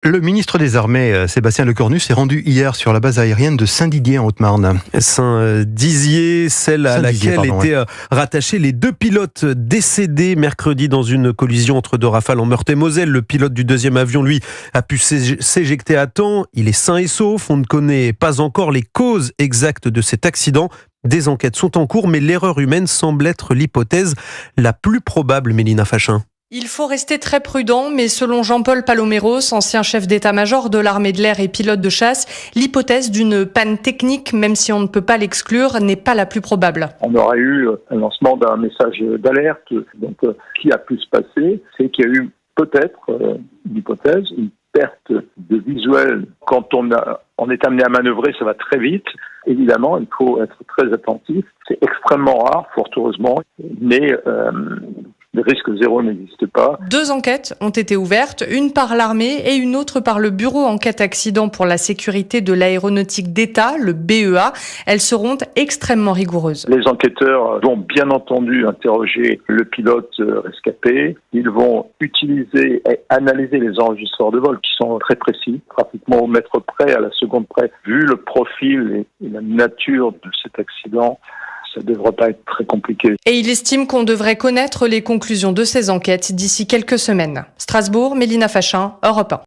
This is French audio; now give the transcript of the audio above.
Le ministre des Armées, Sébastien Lecornu, s'est rendu hier sur la base aérienne de Saint-Didier en Haute-Marne. Saint-Dizier, celle à laquelle étaient rattachés les deux pilotes décédés mercredi dans une collision entre deux rafales en Meurthe-et-Moselle. Le pilote du deuxième avion, lui, a pu s'éjecter à temps. Il est sain et sauf. On ne connaît pas encore les causes exactes de cet accident. Des enquêtes sont en cours, mais l'erreur humaine semble être l'hypothèse la plus probable, Mélina Fachin. Il faut rester très prudent, mais selon Jean-Paul Paloméros, ancien chef d'état-major de l'armée de l'air et pilote de chasse, l'hypothèse d'une panne technique, même si on ne peut pas l'exclure, n'est pas la plus probable. On aurait eu un lancement d'un message d'alerte. Donc, ce qui a pu se passer, c'est qu'il y a eu peut-être, l'hypothèse, une perte de visuel. Quand on est amené à manœuvrer, ça va très vite. Évidemment, il faut être très attentif. C'est extrêmement rare, fort heureusement, mais le risque zéro n'existe pas. 2 enquêtes ont été ouvertes, une par l'armée et une autre par le Bureau enquête accident pour la sécurité de l'aéronautique d'État, le BEA. Elles seront extrêmement rigoureuses. Les enquêteurs vont bien entendu interroger le pilote rescapé. Ils vont utiliser et analyser les enregistreurs de vol qui sont très précis, pratiquement au mètre près, à la seconde près. Vu le profil et la nature de cet accident, ça ne devrait pas être très compliqué. Et il estime qu'on devrait connaître les conclusions de ces enquêtes d'ici quelques semaines. Strasbourg, Mélina Fachin, Europe 1.